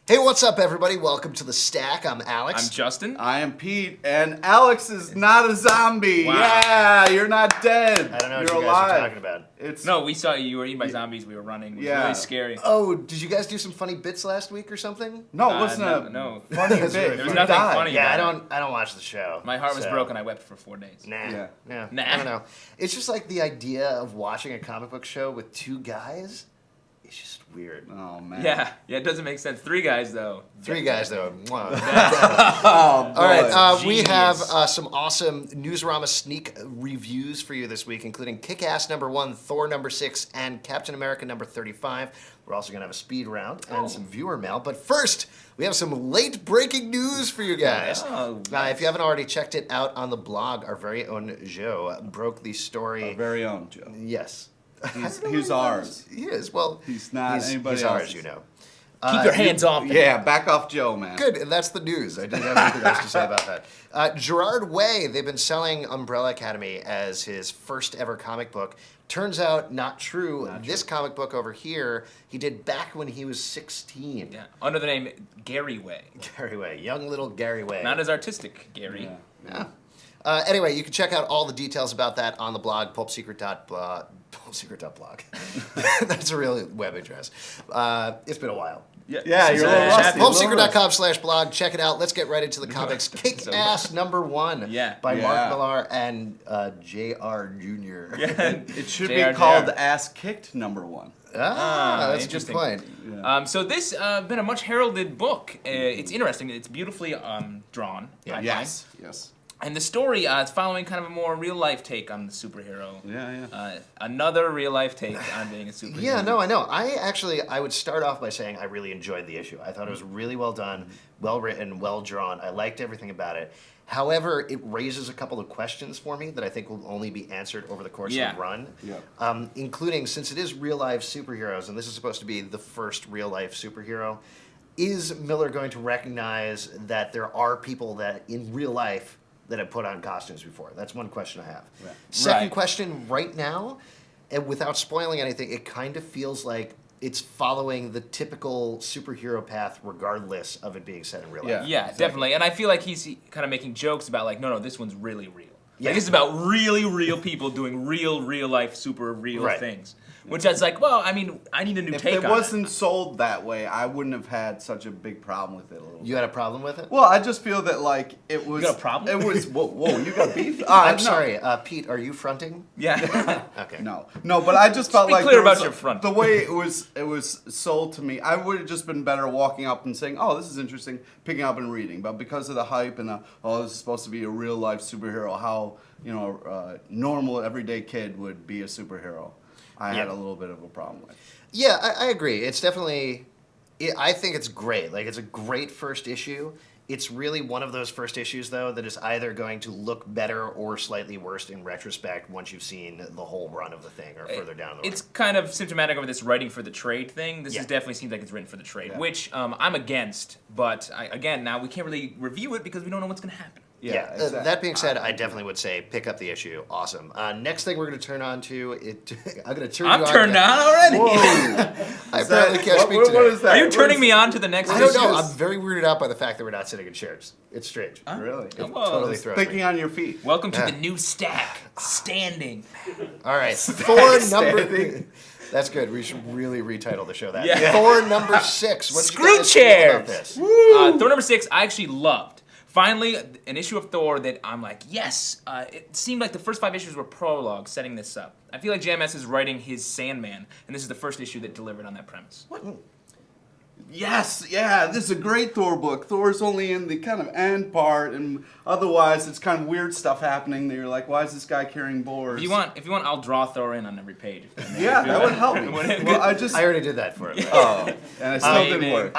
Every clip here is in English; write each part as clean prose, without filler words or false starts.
Hey, what's up, everybody? Welcome to The Stack. I'm Alex. I'm Justin. I am Pete, and Alex is not a zombie. Wow. Yeah, you're not dead. I don't know you're what you alive. guys are talking about. No, we saw you were eaten by zombies. We were running. It was really scary. Oh, did you guys do some funny bits last week or something? No, it wasn't no. funny That's bit. really There was You nothing died. funny. Yeah, about I don't watch the show. My heart was so- broken. I wept for 4 days. Nah. Yeah. Nah. I don't know. It's just like the idea of watching a comic book show with two guys. It's just weird. Oh man. Yeah, it doesn't make sense. 3 guys though. Three guys, though. Mwah. Oh boy. All right, we Genius. have some awesome Newsrama sneak reviews for you this week, including Kick-Ass #1, Thor #6, and Captain America #35. We're also going to have a speed round and some viewer mail. But first, we have some late-breaking news for you guys. Oh, If you haven't already checked it out on the blog, our very own Joe broke the story. Our very own Joe. Yes. He's ours. He is. Well, He's not anybody he's ours, else's. you know. Keep your hands off him. Yeah, back off Joe, man. Good, and that's the news. I didn't have anything else to say about that. Gerard Way, they've been selling Umbrella Academy as his first ever comic book. Turns out, not true. This comic book over here, he did back when he was 16. Yeah, under the name Gary Way. Gary Way, young little Gary Way. Not as artistic, Gary. Yeah. Anyway, you can check out all the details about that on the blog, pulpsecret.blog. Pulpsecret.blog. That's a real web address. It's been a while. Yeah, She's you're a a little rusty. Pulpsecret.com/blog. Check it out. Let's get right into the comics. Kick-Ass #1 Yeah. by Yeah. Mark Millar and J.R. Jr. Yeah. It should JR. be called Ass Kicked #1. That's a good interesting. point. So this been a much heralded book. It's interesting. It's beautifully drawn. I find. Yes. And the story is following kind of a more real life take on the superhero. Yeah. Another real life take on being a superhero. Yeah, no, I know. I would start off by saying I really enjoyed the issue. I thought it was really well done, well written, well drawn. I liked everything about it. However, it raises a couple of questions for me that I think will only be answered over the course of the run. Yeah. Including, since it is real life superheroes, and this is supposed to be the first real life superhero, is Miller going to recognize that there are people that in real life that have put on costumes before? That's one question I have. Right. Second question, right now, and without spoiling anything, it kind of feels like it's following the typical superhero path regardless of it being set in real life. Yeah, Exactly. definitely. And I feel like he's kind of making jokes about like, no, this one's really real. Yeah. Like, this is about really real people doing real life, super real Right. things. Which I was like, well, I mean, I need a new If take it on wasn't sold that way, I wouldn't have had such a big problem with it. A little. You had a problem with it? Well, I just feel that like it was. got a problem? It was. Whoa, you got beef? I'm no. sorry, Pete, are you fronting? Yeah. Okay. No, but I just felt be like clear there was about your front. the way it was sold to me. I would have just been better walking up and saying, "Oh, this is interesting," picking up and reading. But because of the hype and this is supposed to be a real life superhero, how normal everyday kid would be a superhero, I had a little bit of a problem with. Yeah, I agree. It's definitely, I think it's great. Like, it's a great first issue. It's really one of those first issues, though, that is either going to look better or slightly worse in retrospect once you've seen the whole run of the thing or further down the road. It's kind of symptomatic of this writing for the trade thing. This Yeah. definitely seems like it's written for the trade, Yeah. which I'm against. But again, now we can't really review it because we don't know what's going to happen. Yeah, exactly. that being said, I definitely would say pick up the issue. Awesome. Next thing we're going to turn on to, I'm going to turn I'm you on. turned on already. I apparently can't speak today. What is that? Are you What turning is- me on to the next I don't issue? know. I'm very weirded out by the fact that we're not sitting in chairs. It's strange. Really? It Whoa. totally throws me. Thinking on your feet. Welcome to Yeah. the new stack. Standing. All right, Thor number. Standing. That's good. We should really retitle the show that. Yeah. Thor #6. What did you Screw guys feel about chairs. this? Thor #6, I actually loved. Finally, an issue of Thor that I'm like, yes. It seemed like the first 5 issues were prologue setting this up. I feel like JMS is writing his Sandman, and this is the first issue that delivered on that premise. Yes, yeah, this is a great Thor book. Thor's only in the kind of end part, and otherwise it's kind of weird stuff happening that you're like, why is this guy carrying boars? If you want, I'll draw Thor in on every page. Yeah, that would help me. Well, I already did that for him. and it still didn't work.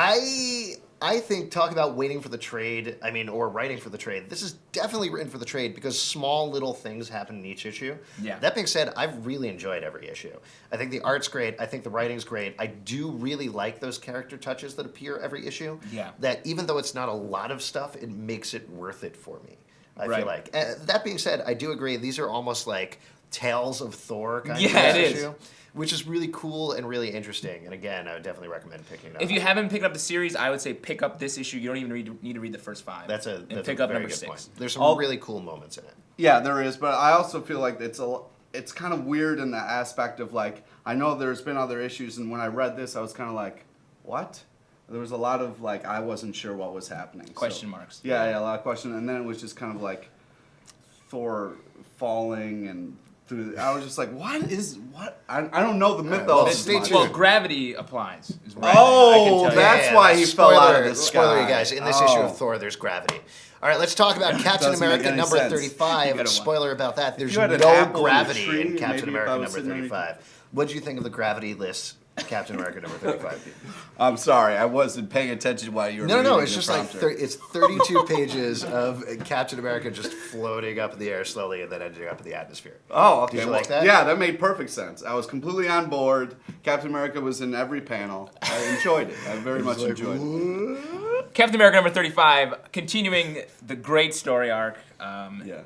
I think talk about waiting for the trade, or writing for the trade. This is definitely written for the trade because small little things happen in each issue. Yeah. That being said, I've really enjoyed every issue. I think the art's great. I think the writing's great. I do really like those character touches that appear every issue. Yeah. That even though it's not a lot of stuff, it makes it worth it for me. I Right. feel like. That being said, I do agree. These are almost like Tales of Thor kind of Yeah, it issue. is. Which is really cool and really interesting. And again, I would definitely recommend picking it up. If you haven't picked up the series, I would say pick up this issue. You don't even need to read the first 5. That's and a pick up very number good 6. point. There's some really cool moments in it. Yeah, there is, but I also feel like it's kind of weird in the aspect of like, I know there's been other issues, and when I read this, I was kind of like, what? There was a lot of like, I wasn't sure what was happening. Question marks. Yeah, a lot of questions, and then it was just kind of like Thor falling and through. I was just like, what? I don't know the mythos. well, as stay much. tuned. Well, gravity applies. Is what Oh, I can tell you. that's why he fell out of the Spoiler, sky. you guys. In this issue of Thor, there's gravity. All right, let's talk about Captain Doesn't make America any number sense. 35. You gotta Spoiler about that. There's you had an no apple in a gravity tree, in Captain maybe if America I was number sitting there- 35. What did you think of the gravity list, Captain America number 35? I'm sorry, I wasn't paying attention while you were. No, reading it's the just like prompter. it's 32 pages of Captain America just floating up in the air slowly and then ending up in the atmosphere. Oh, okay. Did you well, like that? Yeah, that made perfect sense. I was completely on board. Captain America was in every panel. I enjoyed it. I very much enjoyed it. Captain America number 35, continuing the great story arc. Yeah.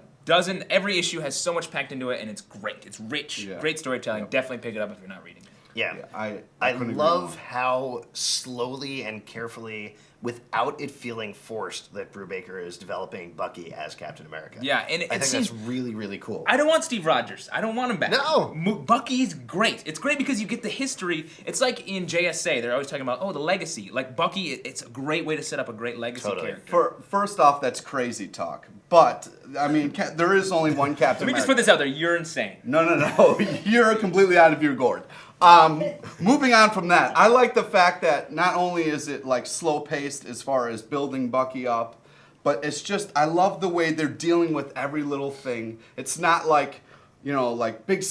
Every issue has so much packed into it, and it's great. It's rich. Yeah. Great storytelling. Definitely pick it up if you're not reading it. Yeah. I I couldn't agree love more. how slowly and carefully, without it feeling forced, that Brubaker is developing Bucky as Captain America. Yeah, and I it think seems that's really, really cool. I don't want Steve Rogers. I don't want him back. No. Bucky's great. It's great because you get the history. It's like in JSA, they're always talking about, the legacy. Like Bucky, it's a great way to set up a great legacy Totally. character. First off, that's crazy talk. But I mean, there is only one Captain Let me just America. put this out there. You're insane. No. You're completely out of your gourd. Moving on from that, I like the fact that not only is it like slow paced as far as building Bucky up, but it's just, I love the way they're dealing with every little thing. It's not like, like big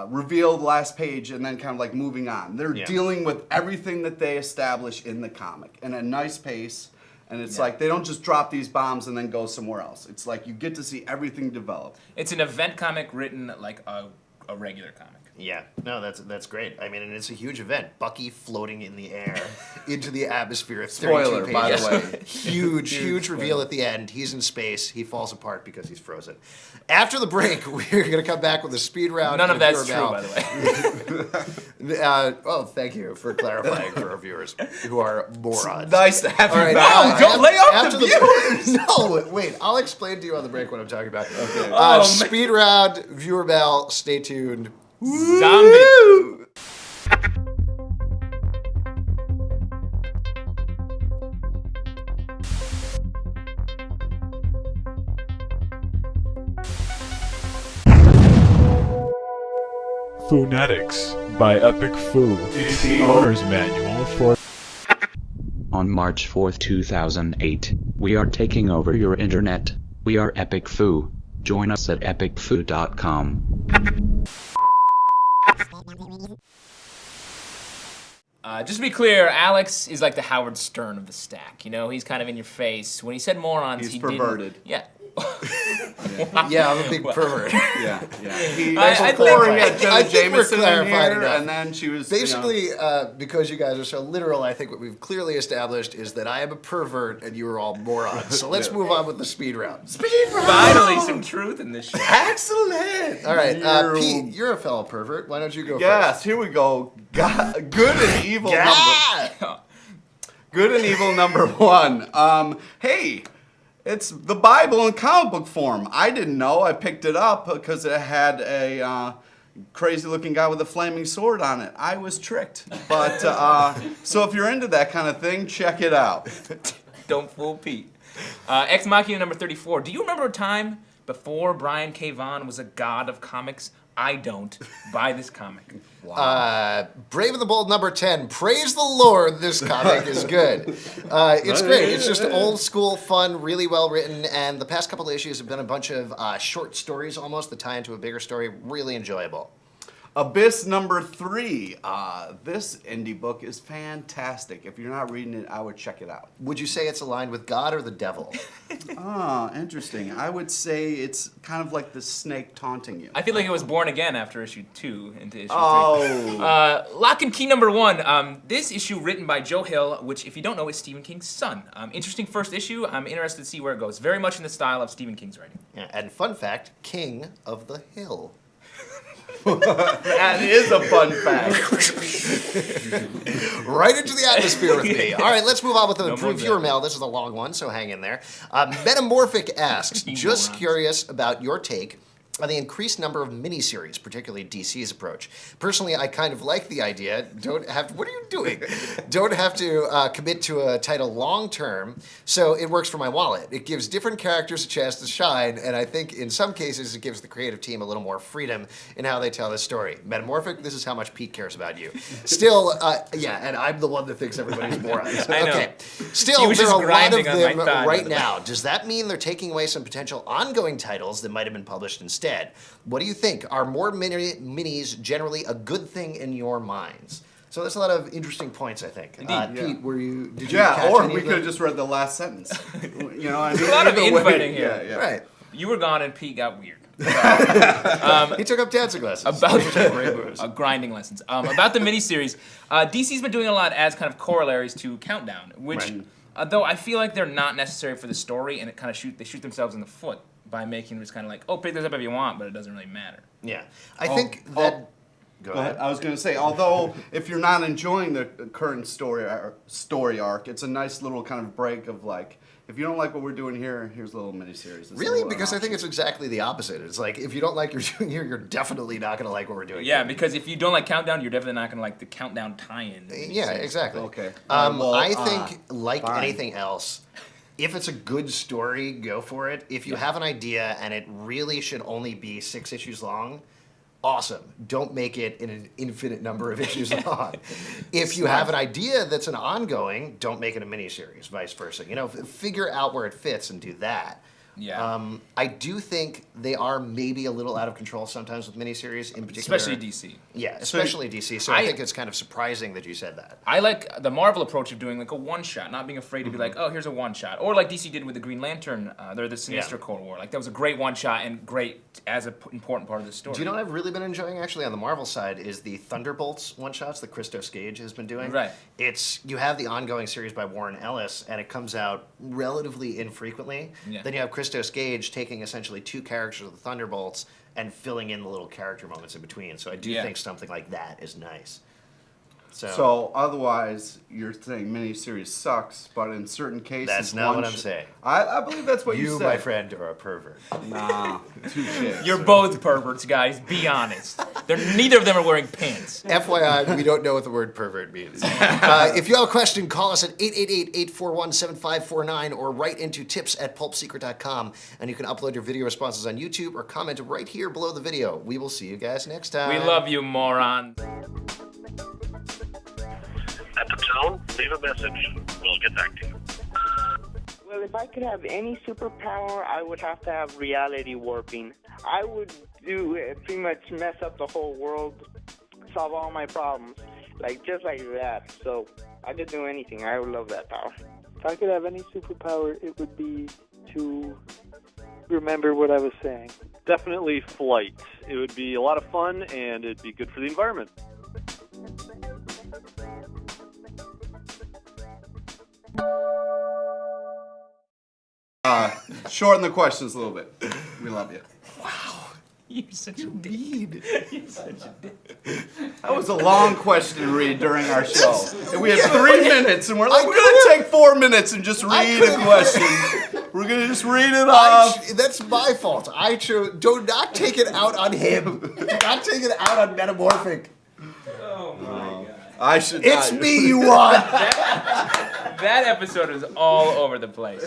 reveal last page and then kind of like moving on. They're dealing with everything that they establish in the comic in a nice pace. And it's like they don't just drop these bombs and then go somewhere else. It's like you get to see everything develop. It's an event comic written like a regular comic. Yeah, no, that's great. I mean, and it's a huge event. Bucky floating in the air into the atmosphere. 32 Spoiler, by pages. the way. Huge reveal at the end. He's in space. He falls apart because he's frozen. After the break, we're going to come back with a speed round. None of that's viewer true, mail. by the way. Thank you for clarifying for our viewers who are morons. Nice to have All you right, back. don't lay off after the viewers. No, wait. I'll explain to you on the break what I'm talking about. Okay. Oh, man. Speed round, viewer mail. Stay tuned. Zombie. Phonetics by Epic Foo. It's the owner's manual for On March 4th, 2008, we are taking over your internet. We are Epic Foo. Join us at epicfoo.com. Just to be clear, Alex is like the Howard Stern of the stack. He's kind of in your face. When he said morons, He's he perverted. didn't. Yeah. Yeah, I'm a big pervert. Yeah. He, I before think- he had I Jenna think we're Jameson in clarified here, enough. and then she was Basically, because you guys are so literal, I think what we've clearly established is that I am a pervert and you are all morons. So let's move on with the speed round. Finally, some truth in this show. Excellent. All right, You're- Pete, you're a fellow pervert. Why don't you go Yes, here we go. Good and evil number. first? Good and evil number 1. Hey, it's the Bible in comic book form. I didn't know. I picked it up because it had a crazy-looking guy with a flaming sword on it. I was tricked. But so if you're into that kind of thing, check it out. Don't fool Pete. Ex Machina number 34. Do you remember a time before Brian K. Vaughan was a god of comics? I don't. Buy this comic. Brave and the Bold number 10. Praise the Lord, this comic is good. It's great. It's just old school fun, really well written, and the past couple of issues have been a bunch of short stories almost that tie into a bigger story. Really enjoyable. Abyss number 3. This indie book is fantastic. If you're not reading it, I would check it out. Would you say it's aligned with God or the devil? Interesting. I would say it's kind of like the snake taunting you. I feel like it was born again after issue 2 into issue 3. Oh. Lock Key number 1. This issue written by Joe Hill, which if you don't know is Stephen King's son. Interesting first issue. I'm interested to see where it goes. Very much in the style of Stephen King's writing. Yeah, and fun fact, King of the Hill. That is a fun fact. Right into the atmosphere with me. All right, let's move on with the No more viewer that. mail. This is a long one, so hang in there. Metamorphic asks, You just morons. curious about your take on the increased number of miniseries, particularly DC's approach. Personally, I kind of like the idea. What are you doing? Don't have to commit to a title long term, so it works for my wallet. It gives different characters a chance to shine, and I think in some cases it gives the creative team a little more freedom in how they tell the story. Metamorphic, this is how much Pete cares about you. Still, yeah, and I'm the one that thinks everybody's morons. I know. Okay. He Still, was there just are a lot of grinding on my them thigh, right by the way. now. Does that mean they're taking away some potential ongoing titles that might have been published instead? What do you think? Are more minis generally a good thing in your minds? So there's a lot of interesting points, I think. Indeed. Pete, did you Yeah, catch or any we of could have them? just read the last sentence. You know, I mean, a lot of either way- infighting here. Yeah, yeah. Right. You were gone and Pete got weird. He took up dancing lessons. About Great moves. grinding lessons. About the miniseries, DC's been doing a lot as kind of corollaries to Countdown, which, Right. though I feel like they're not necessary for the story, and it kind of they shoot themselves in the foot by making it just kind of like, oh, pick this up if you want, but it doesn't really matter. Yeah. I think that... Go Go ahead. ahead. I was going to say, although if you're not enjoying the current story arc, it's a nice little kind of break of like, if you don't like what we're doing here, here's a little miniseries. It's a Really? little Because I think option. it's exactly the opposite. It's like, if you don't like what you're doing here, you're definitely not going to like what we're doing Yeah, here. because if you don't like Countdown, you're definitely not going to like the Countdown tie-in. Yeah, miniseries. exactly. Okay. Well, I think, like fine. anything else, if it's a good story, go for it. If you have an idea and it really should only be 6 issues long, awesome. Don't make it in an infinite number of issues long. If you have an idea that's an ongoing, don't make it a miniseries, vice versa. You know, figure out where it fits and do that. Yeah. I do think they are maybe a little out of control sometimes with miniseries, in particular. Especially DC. Yeah, especially DC. So I I- think it's kind of surprising that you said that. I like the Marvel approach of doing like a one-shot, not being afraid to be like, oh, here's a one-shot. Or like DC did with the Green Lantern, they're the Sinister Yeah. Cold War. Like that was a great one-shot and great as an important part of the story. Do you know what I've really been enjoying actually on the Marvel side is the Thunderbolts one-shots that Christos Gage has been doing. Right. You have the ongoing series by Warren Ellis, and it comes out relatively infrequently. Yeah. Then you have Christos Gage taking essentially 2 characters of the Thunderbolts and filling in the little character moments in between. So I do Yeah. think something like that is nice. So otherwise, you're saying miniseries sucks, but in certain cases, That's not one what I'm saying. I believe that's what you You, said. my friend, are a pervert. Nah, touche. You're both perverts, guys. Be honest. Neither of them are wearing pants. FYI, we don't know what the word pervert means. If you have a question, call us at 888-841-7549 or write into tips@pulpsecret.com, and you can upload your video responses on YouTube or comment right here below the video. We will see you guys next time. We love you, moron. At the tone, leave a message. We'll get back to you. Well, if I could have any superpower, I would have to have reality warping. I would do pretty much mess up the whole world, solve all my problems, just like that. So I could do anything. I would love that power. If I could have any superpower, it would be to remember what I was saying. Definitely flight. It would be a lot of fun, and it'd be good for the environment. Shorten the questions a little bit. We love you. You're such a dick. You're such a dick. That was a long question to read during our show. And we have 3 minutes, and we're like, we're going to take 4 minutes and just read a question. We're going to just read it off. That's my fault. I chose. Do not take it out on him. Do not take it out on Metamorphic. Oh my god. I should. It's me you want. That episode is all over the place.